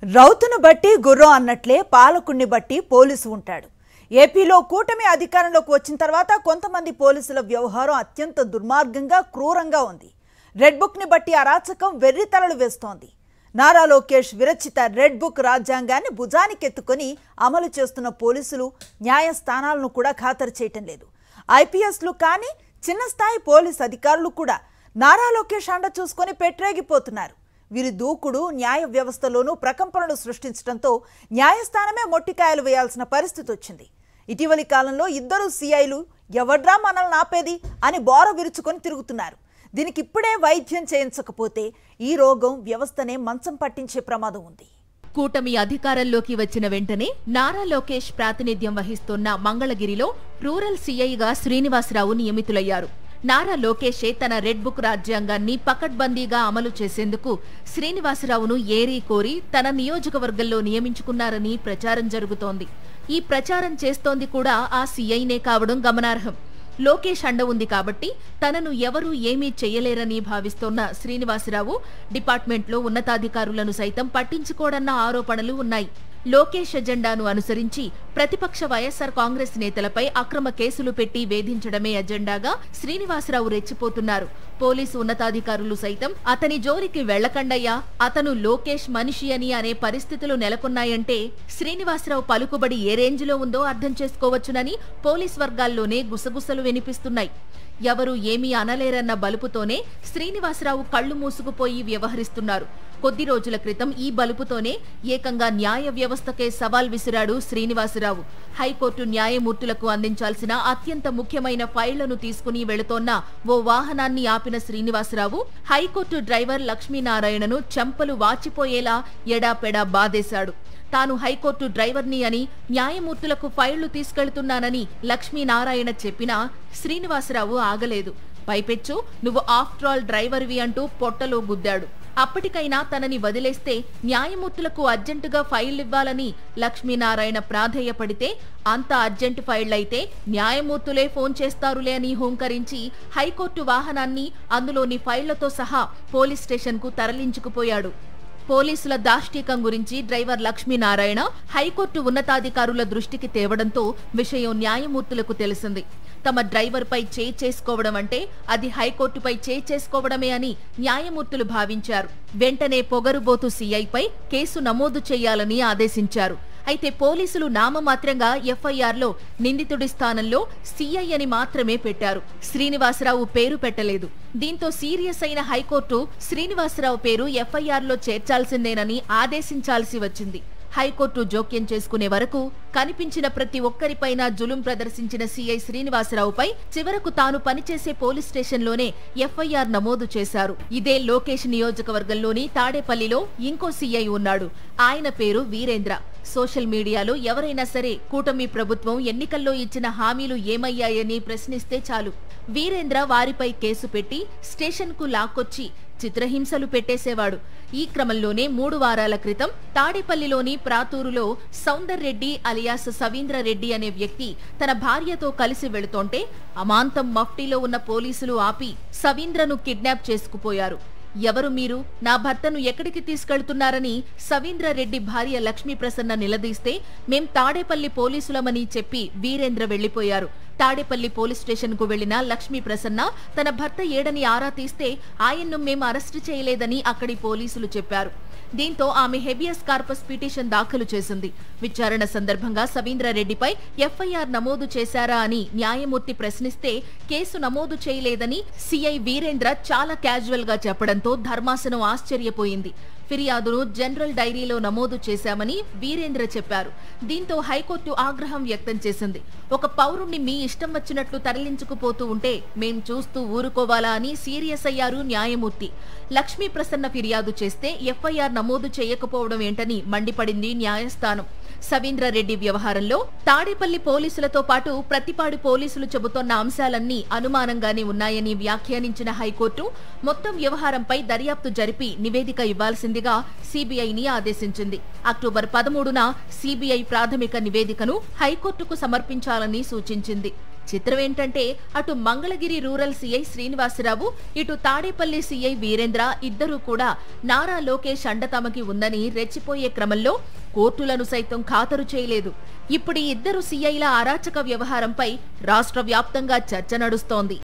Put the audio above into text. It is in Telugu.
రౌతును బట్టి గుర్రం అన్నట్లే పాలకుణ్ణి బట్టి పోలీసు ఉంటాడు. ఏపీలో కూటమి అధికారంలోకి వచ్చిన తర్వాత కొంతమంది పోలీసుల వ్యవహారం అత్యంత దుర్మార్గంగా క్రూరంగా ఉంది. రెడ్ బుక్ ని బట్టి అరాచకం వెర్రితలలు వేస్తోంది. నారా లోకేష్ విరచిత రెడ్ బుక్ రాజ్యాంగాన్ని భుజానికెత్తుకొని అమలు చేస్తున్న పోలీసులు న్యాయస్థానాలను కూడా ఖాతరు చేయటం లేదు. ఐపీఎస్లు కానీ చిన్న స్థాయి పోలీస్ అధికారులు కూడా నారా లోకేష్ అండ చూసుకొని పెట్టరేగిపోతున్నారు. వీరి దూకుడు న్యాయ వ్యవస్థలోనూ ప్రకంపనలు సృష్టించడంతో న్యాయస్థానమే మొట్టికాయలు వేయాల్సిన పరిస్థితి వచ్చింది. ఇటీవలి కాలంలో ఇద్దరు సీఐలు ఎవడ్రా మనల్ని ఆపేది అని బోర విరుచుకొని తిరుగుతున్నారు. దీనికి ఇప్పుడే వైద్యం చేయించకపోతే ఈ రోగం వ్యవస్థనే మంచం పట్టించే ప్రమాదం ఉంది. కూటమి అధికారంలోకి వచ్చిన వెంటనే నారా లోకేష్ ప్రాతినిధ్యం వహిస్తున్న మంగళగిరిలో రూరల్ సీఐగా శ్రీనివాసరావు నియమితులయ్యారు. నారా లోకేషే తన రెడ్ బుక్ రాజ్యాంగాన్ని పకడ్బందీగా అమలు చేసేందుకు శ్రీనివాసరావును ఏరీ కోరి తన నియోజకవర్గంలో నియమించుకున్నారని ప్రచారం జరుగుతోంది. ఈ ప్రచారం చేస్తోంది కూడా ఆ సీఐనే కావడం గమనార్హం. లోకేష్ అండ ఉంది కాబట్టి తనను ఎవరూ ఏమీ చెయ్యలేరని భావిస్తోన్న శ్రీనివాసరావు డిపార్ట్మెంట్లో ఉన్నతాధికారులను సైతం పట్టించుకోడన్న ఆరోపణలు ఉన్నాయి. లోకేష్ ఎజెండాను అనుసరించి ప్రతిపక్ష వైఎస్సార్ కాంగ్రెస్ నేతలపై అక్రమ కేసులు పెట్టి వేధించడమే ఎజెండాగా శ్రీనివాసరావు రెచ్చిపోతున్నారు. పోలీసు ఉన్నతాధికారులు సైతం అతని జోలికి వెళ్లకండయ్యా, అతను లోకేష్ మనిషి అని అనే పరిస్థితులు నెలకొన్నాయంటే శ్రీనివాసరావు పలుకుబడి ఏ రేంజ్లో ఉందో అర్థం చేసుకోవచ్చునని పోలీస్ వర్గాల్లోనే గుసగుసలు వినిపిస్తున్నాయి. ఎవరూ ఏమీ అనలేరన్న బలుపుతోనే శ్రీనివాసరావు కళ్లు మూసుకుపోయి వ్యవహరిస్తున్నారు. కొద్ది రోజుల క్రితం ఈ బలుపుతోనే ఏకంగా న్యాయ వ్యవస్థకే సవాల్ విసిరాడు శ్రీనివాసరావు. హైకోర్టు న్యాయమూర్తులకు అందించాల్సిన అత్యంత ముఖ్యమైన ఫైళ్లను తీసుకుని వెళుతోన్న ఓ వాహనాన్ని ఆపిన శ్రీనివాసరావు హైకోర్టు డ్రైవర్ లక్ష్మీనారాయణను చెంపలు వాచిపోయేలా ఎడాపెడా బాధేశాడు. తాను హైకోర్టు డ్రైవర్ని అని న్యాయమూర్తులకు ఫైళ్లు తీసుకెళ్తున్నానని లక్ష్మీనారాయణ చెప్పినా శ్రీనివాసరావు ఆగలేదు. పైపెచ్చు నువ్వు ఆఫ్టర్ ఆల్ డ్రైవర్వి అంటూ పొట్టలో గుద్దాడు. అప్పటికైనా తనని వదిలేస్తే న్యాయమూర్తులకు అర్జెంటుగా ఫైళ్లివ్వాలని లక్ష్మీనారాయణ ప్రాధేయపడితే అంత అర్జెంటు ఫైళ్లైతే న్యాయమూర్తులే ఫోన్ చేస్తారులే అని హూంకరించి హైకోర్టు వాహనాన్ని అందులోని ఫైళ్లతో సహా పోలీస్ స్టేషన్కు తరలించుకుపోయాడు. పోలీసుల దాష్టీకం గురించి డ్రైవర్ లక్ష్మీనారాయణ హైకోర్టు ఉన్నతాధికారుల దృష్టికి తేవడంతో విషయం న్యాయమూర్తులకు తెలిసింది. తమ డ్రైవర్పై చేయి చేసుకోవడం అంటే అది హైకోర్టుపై చేయి చేసుకోవడమే అని న్యాయమూర్తులు భావించారు. వెంటనే పొగరుబోతు సీఐపై కేసు నమోదు చేయాలని ఆదేశించారు. అయితే పోలీసులు నామమాత్రంగా ఎఫ్ఐఆర్లో నిందితుడి స్థానంలో సీఐ అని మాత్రమే పెట్టారు. శ్రీనివాసరావు పేరు పెట్టలేదు. దీంతో సీరియస్ అయిన హైకోర్టు శ్రీనివాసరావు పేరు ఎఫ్ఐఆర్లో చేర్చాల్సిందేనని ఆదేశించాల్సి వచ్చింది. హైకోర్టు జోక్యం చేసుకునే వరకు కనిపించిన ప్రతి ఒక్కరిపైనా జులుం ప్రదర్శించిన సీఐ శ్రీనివాసరావుపై చివరకు తాను పనిచేసే పోలీస్ స్టేషన్లోనే ఎఫ్ఐఆర్ నమోదు చేశారు. ఇదే లోకేష్ నియోజకవర్గంలోని తాడేపల్లిలో ఇంకో సీఐ ఉన్నాడు. ఆయన పేరు వీరేంద్ర. సోషల్ మీడియాలో ఎవరైనా సరే కూటమి ప్రభుత్వం ఎన్నికల్లో ఇచ్చిన హామీలు ఏమయ్యాయని ప్రశ్నిస్తే చాలు వీరేంద్ర వారిపై కేసు పెట్టి స్టేషన్కు లాక్కొచ్చి చిత్రహింసలు పెట్టేసేవాడు. ఈ క్రమంలోనే 3 వారాల క్రితం తాడేపల్లిలోని ప్రాతూరులో సౌందర్ రెడ్డి అలియాస్ సవీంద్ర రెడ్డి అనే వ్యక్తి తన భార్యతో కలిసి వెళుతోంటే అమాంతం మఫ్టీలో ఉన్న పోలీసులు ఆపి సవీంద్రను కిడ్నాప్ చేసుకుపోయారు. ఎవరు మీరు, నా భర్తను ఎక్కడికి తీసుకెళ్తున్నారని సవీంద్ర రెడ్డి భార్య లక్ష్మీప్రసన్న నిలదీస్తే మేం తాడేపల్లి పోలీసులమని చెప్పి వీరేంద్ర వెళ్లిపోయారు. తాడేపల్లి పోలీస్ స్టేషన్ కు వెళ్లిన లక్ష్మీప్రసన్న తన భర్త ఏడని ఆరా తీస్తే ఆయన్ను మేం అరెస్టు చేయలేదని అక్కడి పోలీసులు చెప్పారు. దీంతో ఆమె హెబియస్ కార్పస్ పిటిషన్ దాఖలు చేసింది. విచారణ సందర్భంగా సవీంద్రారెడ్డిపై ఎఫ్ఐఆర్ నమోదు చేశారా అని న్యాయమూర్తి ప్రశ్నిస్తే కేసు నమోదు చేయలేదని సీఐ వీరేంద్ర చాలా క్యాజువల్ గా చెప్పడంతో ధర్మాసనం ఆశ్చర్యపోయింది. ఫిర్యాదును జనరల్ డైరీలో నమోదు చేశామని వీరేంద్ర చెప్పారు. దీంతో హైకోర్టు ఆగ్రహం వ్యక్తం చేసింది. ఒక పౌరుణ్ణి మీ ఇష్టం వచ్చినట్లు తరలించుకుపోతూ ఉంటే మేం చూస్తూ ఊరుకోవాలా అని సీరియస్ అయ్యారు న్యాయమూర్తి. లక్ష్మీప్రసన్న ఫిర్యాదు చేస్తే ఎఫ్ఐఆర్ నమోదు చేయకపోవడం ఏంటని మండిపడింది న్యాయస్థానం. సవీంద్రారెడ్డి వ్యవహారంలో తాడేపల్లి పోలీసులతో పాటు ప్రతిపాడు పోలీసులు చెబుతోన్న అంశాలన్నీ అనుమానంగానే ఉన్నాయని వ్యాఖ్యానించిన హైకోర్టు మొత్తం వ్యవహారంపై దర్యాప్తు జరిపి నివేదిక ఇవ్వాల్సిందిగా సీబీఐని ఆదేశించింది. అక్టోబర్ 13న సీబీఐ ప్రాథమిక నివేదికను హైకోర్టుకు సమర్పించాలని సూచించింది. చిత్రం ఏంటంటే అటు మంగళగిరి రూరల్ సీఐ శ్రీనివాసరావు, ఇటు తాడేపల్లి సీఐ వీరేంద్ర ఇద్దరూ కూడా నారా లోకేష్ అండ తమకి ఉందని రెచ్చిపోయే క్రమంలో కోర్టులను సైతం ఖాతరు చేయలేదు. ఇప్పుడు ఈ ఇద్దరు సీఐల అరాచక వ్యవహారంపై రాష్ట్ర వ్యాప్తంగా చర్చ నడుస్తోంది.